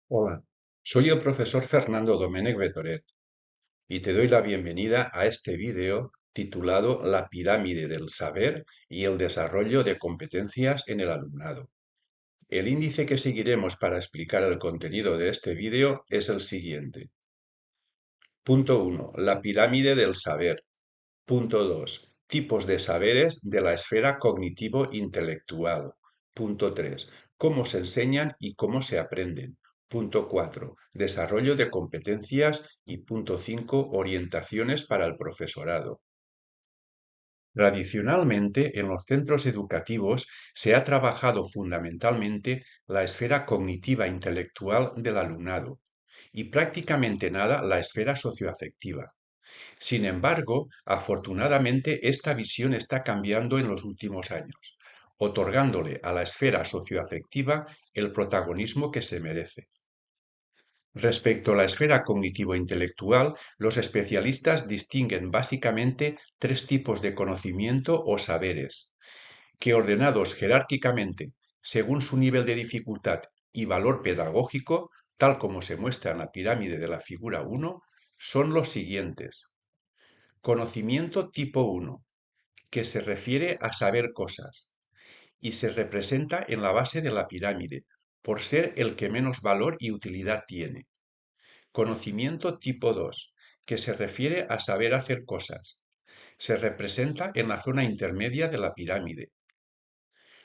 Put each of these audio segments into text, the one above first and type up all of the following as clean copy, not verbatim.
Hola, soy el profesor Fernando Domènech Betoret y te doy la bienvenida a este vídeo titulado La pirámide del saber y el desarrollo de competencias en el alumnado. El índice que seguiremos para explicar el contenido de este vídeo es el siguiente. Punto 1. La pirámide del saber. Punto 2. Tipos de saberes de la esfera cognitivo-intelectual. Punto 3. Cómo se enseñan y cómo se aprenden. Punto 4. Desarrollo de competencias y punto 5. Orientaciones para el profesorado. Tradicionalmente, en los centros educativos se ha trabajado fundamentalmente la esfera cognitiva intelectual del alumnado y prácticamente nada la esfera socioafectiva. Sin embargo, afortunadamente esta visión está cambiando en los últimos años, otorgándole a la esfera socioafectiva el protagonismo que se merece. Respecto a la esfera cognitivo-intelectual, los especialistas distinguen básicamente tres tipos de conocimiento o saberes, que ordenados jerárquicamente según su nivel de dificultad y valor pedagógico, tal como se muestra en la pirámide de la figura 1, son los siguientes. Conocimiento tipo 1, que se refiere a saber cosas y se representa en la base de la pirámide, por ser el que menos valor y utilidad tiene. Conocimiento tipo 2, que se refiere a saber hacer cosas. Se representa en la zona intermedia de la pirámide.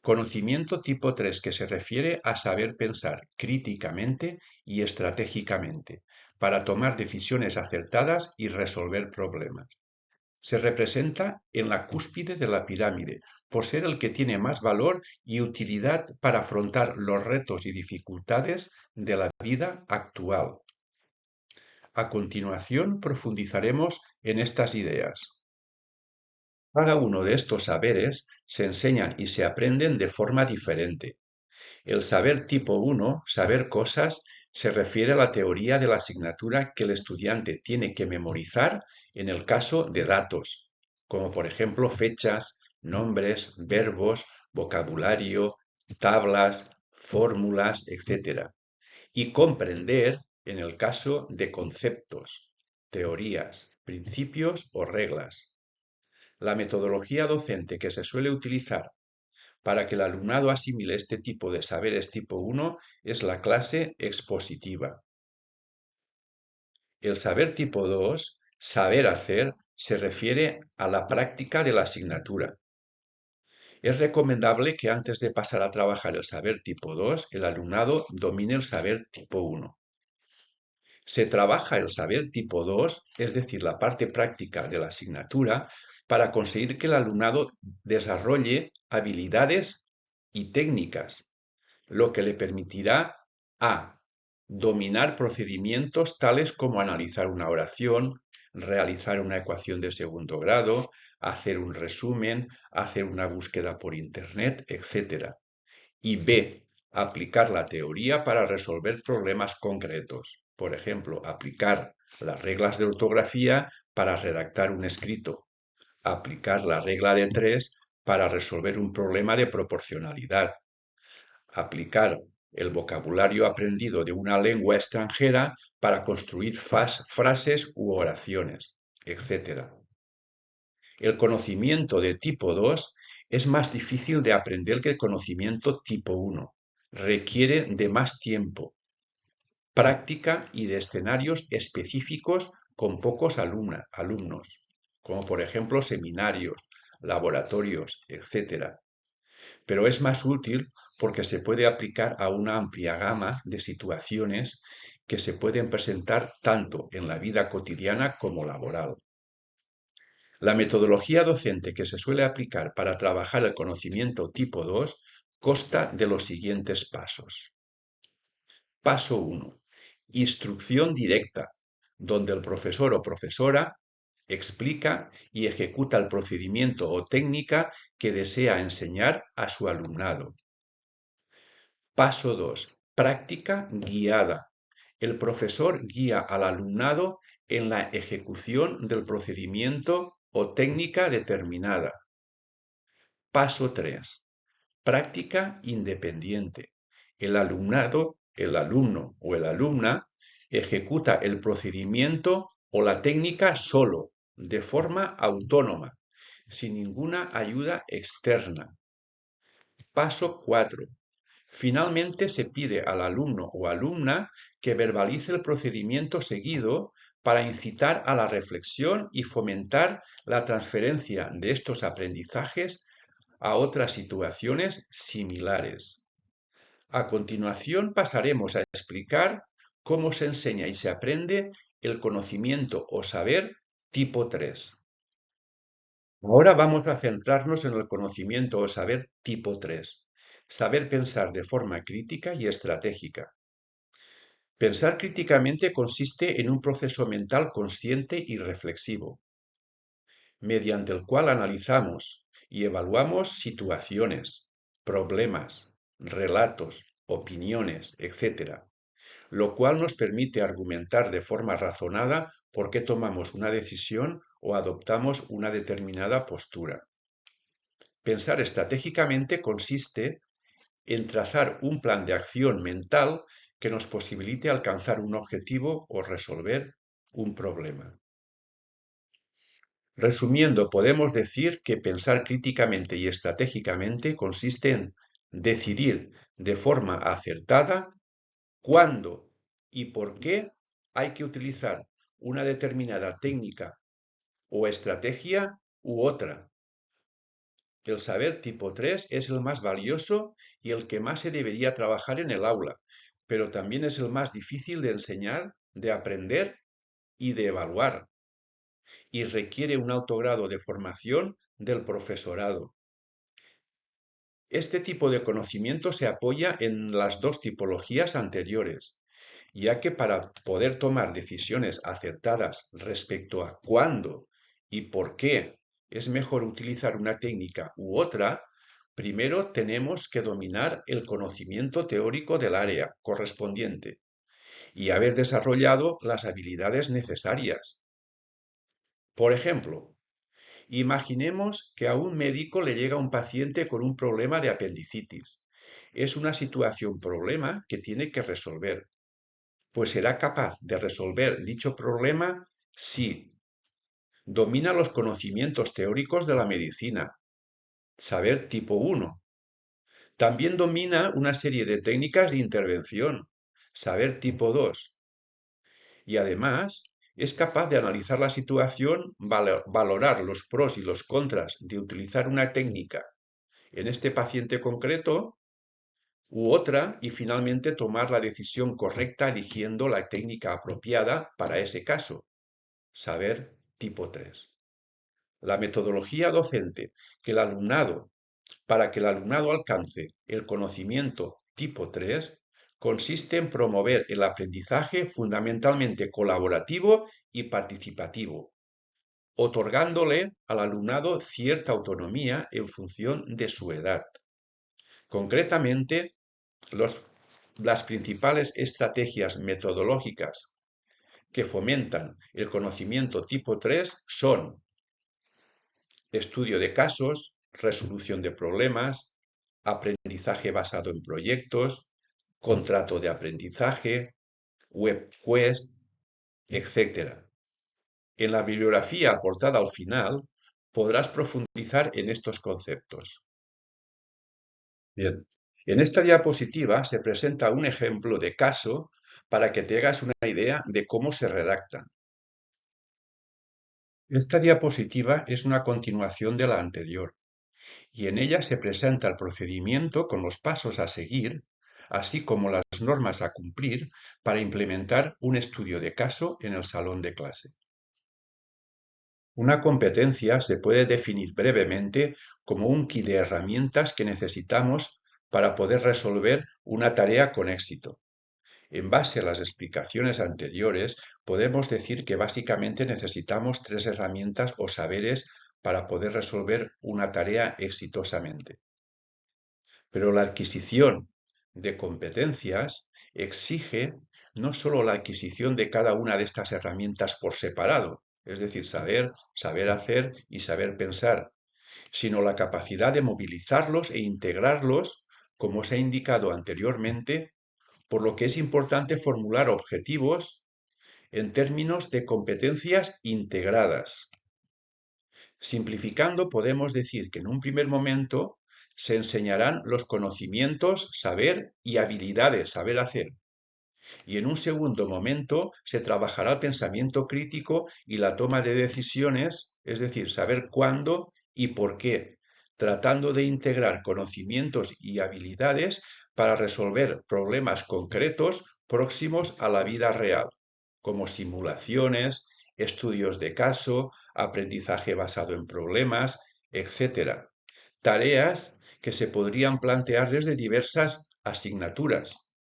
Conocimiento tipo 3, que se refiere a saber pensar críticamente y estratégicamente, para tomar decisiones acertadas y resolver problemas. Se representa en la cúspide de la pirámide, por ser el que tiene más valor y utilidad para afrontar los retos y dificultades de la vida actual. A continuación profundizaremos en estas ideas. Cada uno de estos saberes se enseñan y se aprenden de forma diferente. El saber tipo 1, saber cosas, se refiere a la teoría de la asignatura que el estudiante tiene que memorizar en el caso de datos, como por ejemplo fechas, nombres, verbos, vocabulario, tablas, fórmulas, etc. Y comprender en el caso de conceptos, teorías, principios o reglas. La metodología docente que se suele utilizar para que el alumnado asimile este tipo de saberes tipo 1 es la clase expositiva. El saber tipo 2, saber hacer, se refiere a la práctica de la asignatura. Es recomendable que antes de pasar a trabajar el saber tipo 2, el alumnado domine el saber tipo 1. Se trabaja el saber tipo 2, es decir, la parte práctica de la asignatura, para conseguir que el alumnado desarrolle habilidades y técnicas, lo que le permitirá a. Dominar procedimientos tales como analizar una oración, realizar una ecuación de segundo grado, hacer un resumen, hacer una búsqueda por Internet, etc. Y b. Aplicar la teoría para resolver problemas concretos. Por ejemplo, aplicar las reglas de ortografía para redactar un escrito. Aplicar la regla de 3 para resolver un problema de proporcionalidad. Aplicar el vocabulario aprendido de una lengua extranjera para construir frases u oraciones, etc. El conocimiento de tipo 2 es más difícil de aprender que el conocimiento tipo 1. Requiere de más tiempo, práctica y de escenarios específicos con pocos alumnos, como por ejemplo seminarios, laboratorios, etc. Pero es más útil porque se puede aplicar a una amplia gama de situaciones que se pueden presentar tanto en la vida cotidiana como laboral. La metodología docente que se suele aplicar para trabajar el conocimiento tipo 2 consta de los siguientes pasos. Paso 1. Instrucción directa, donde el profesor o profesora explica y ejecuta el procedimiento o técnica que desea enseñar a su alumnado. Paso 2. Práctica guiada. El profesor guía al alumnado en la ejecución del procedimiento o técnica determinada. Paso 3. Práctica independiente. El alumnado el alumno o el alumna ejecuta el procedimiento o la técnica solo, de forma autónoma, sin ninguna ayuda externa. Paso 4. Finalmente se pide al alumno o alumna que verbalice el procedimiento seguido para incitar a la reflexión y fomentar la transferencia de estos aprendizajes a otras situaciones similares. A continuación pasaremos a explicar cómo se enseña y se aprende el conocimiento o saber tipo 3. Ahora vamos a centrarnos en el conocimiento o saber tipo 3. Saber pensar de forma crítica y estratégica. Pensar críticamente consiste en un proceso mental consciente y reflexivo, mediante el cual analizamos y evaluamos situaciones, problemas, relatos, opiniones, etc., lo cual nos permite argumentar de forma razonada por qué tomamos una decisión o adoptamos una determinada postura. Pensar estratégicamente consiste en trazar un plan de acción mental que nos posibilite alcanzar un objetivo o resolver un problema. Resumiendo, podemos decir que pensar críticamente y estratégicamente consiste en decidir de forma acertada cuándo y por qué hay que utilizar una determinada técnica o estrategia u otra. El saber tipo 3 es el más valioso y el que más se debería trabajar en el aula, pero también es el más difícil de enseñar, de aprender y de evaluar, y requiere un alto grado de formación del profesorado. Este tipo de conocimiento se apoya en las dos tipologías anteriores, ya que para poder tomar decisiones acertadas respecto a cuándo y por qué es mejor utilizar una técnica u otra, primero tenemos que dominar el conocimiento teórico del área correspondiente y haber desarrollado las habilidades necesarias. Por ejemplo, imaginemos que a un médico le llega un paciente con un problema de apendicitis. Es una situación-problema que tiene que resolver. Pues será capaz de resolver dicho problema si domina los conocimientos teóricos de la medicina, saber tipo 1. También domina una serie de técnicas de intervención, saber tipo 2. Y además es capaz de analizar la situación, valorar los pros y los contras de utilizar una técnica en este paciente concreto u otra y finalmente tomar la decisión correcta eligiendo la técnica apropiada para ese caso. Saber tipo 3. La metodología docente para que el alumnado alcance el conocimiento tipo 3 consiste en promover el aprendizaje fundamentalmente colaborativo y participativo, otorgándole al alumnado cierta autonomía en función de su edad. Concretamente, las principales estrategias metodológicas que fomentan el conocimiento tipo 3 son estudio de casos, resolución de problemas, aprendizaje basado en proyectos, contrato de aprendizaje, webquest, etc. En la bibliografía aportada al final podrás profundizar en estos conceptos. Bien, en esta diapositiva se presenta un ejemplo de caso para que te hagas una idea de cómo se redactan. Esta diapositiva es una continuación de la anterior y en ella se presenta el procedimiento con los pasos a seguir, así como las normas a cumplir para implementar un estudio de caso en el salón de clase. Una competencia se puede definir brevemente como un kit de herramientas que necesitamos para poder resolver una tarea con éxito. En base a las explicaciones anteriores, podemos decir que básicamente necesitamos 3 herramientas o saberes para poder resolver una tarea exitosamente. Pero la adquisición de competencias exige no solo la adquisición de cada una de estas herramientas por separado, es decir, saber hacer y saber pensar, sino la capacidad de movilizarlos e integrarlos, como se ha indicado anteriormente, por lo que es importante formular objetivos en términos de competencias integradas. Simplificando, podemos decir que en un primer momento se enseñarán los conocimientos, saber y habilidades, saber hacer. Y en un segundo momento se trabajará el pensamiento crítico y la toma de decisiones, es decir, saber cuándo y por qué, tratando de integrar conocimientos y habilidades para resolver problemas concretos próximos a la vida real, como simulaciones, estudios de caso, aprendizaje basado en problemas, etc. Tareas que se podrían plantear desde diversas asignaturas.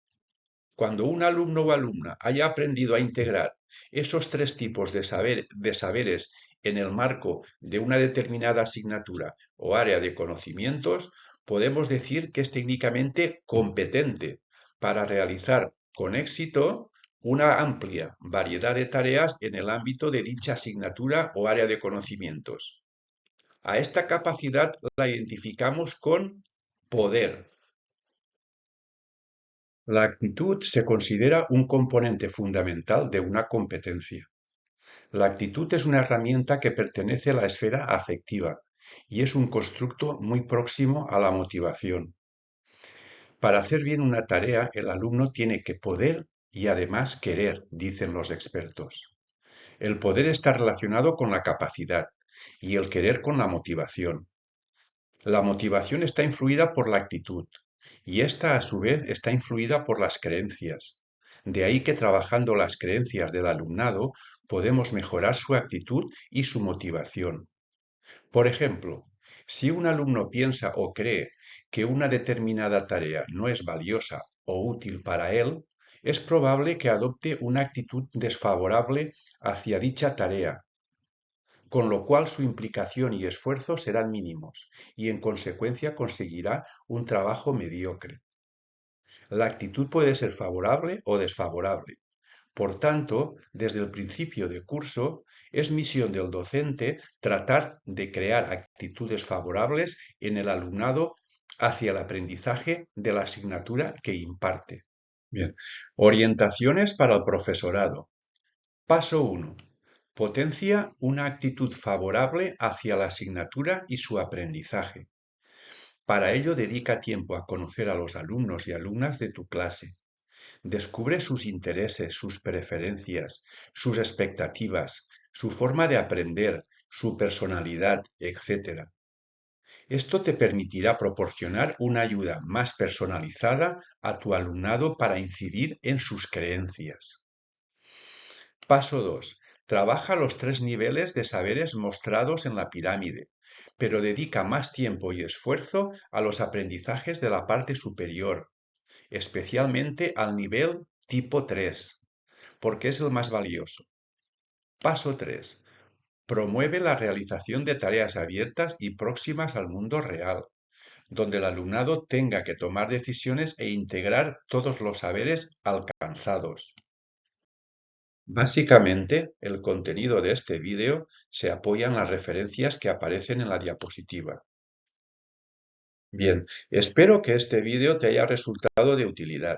Cuando un alumno o alumna haya aprendido a integrar esos tres tipos de saberes en el marco de una determinada asignatura o área de conocimientos, podemos decir que es técnicamente competente para realizar con éxito una amplia variedad de tareas en el ámbito de dicha asignatura o área de conocimientos. A esta capacidad la identificamos con poder. La actitud se considera un componente fundamental de una competencia. La actitud es una herramienta que pertenece a la esfera afectiva y es un constructo muy próximo a la motivación. Para hacer bien una tarea, el alumno tiene que poder y además querer, dicen los expertos. El poder está relacionado con la capacidad y el querer con la motivación. La motivación está influida por la actitud y esta a su vez está influida por las creencias. De ahí que trabajando las creencias del alumnado podemos mejorar su actitud y su motivación. Por ejemplo, si un alumno piensa o cree que una determinada tarea no es valiosa o útil para él, es probable que adopte una actitud desfavorable hacia dicha tarea, con lo cual su implicación y esfuerzo serán mínimos y en consecuencia conseguirá un trabajo mediocre. La actitud puede ser favorable o desfavorable. Por tanto, desde el principio de curso, es misión del docente tratar de crear actitudes favorables en el alumnado hacia el aprendizaje de la asignatura que imparte. Bien. Orientaciones para el profesorado. Paso 1. Potencia una actitud favorable hacia la asignatura y su aprendizaje. Para ello dedica tiempo a conocer a los alumnos y alumnas de tu clase. Descubre sus intereses, sus preferencias, sus expectativas, su forma de aprender, su personalidad, etc. Esto te permitirá proporcionar una ayuda más personalizada a tu alumnado para incidir en sus creencias. Paso 2. Trabaja los 3 niveles de saberes mostrados en la pirámide, pero dedica más tiempo y esfuerzo a los aprendizajes de la parte superior, especialmente al nivel tipo 3, porque es el más valioso. Paso 3. Promueve la realización de tareas abiertas y próximas al mundo real, donde el alumnado tenga que tomar decisiones e integrar todos los saberes alcanzados. Básicamente, el contenido de este vídeo se apoya en las referencias que aparecen en la diapositiva. Bien, espero que este vídeo te haya resultado de utilidad.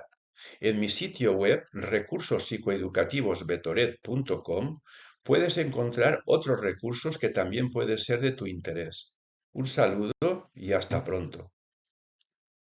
En mi sitio web recursospsicoeducativosbetoret.com puedes encontrar otros recursos que también pueden ser de tu interés. Un saludo y hasta pronto.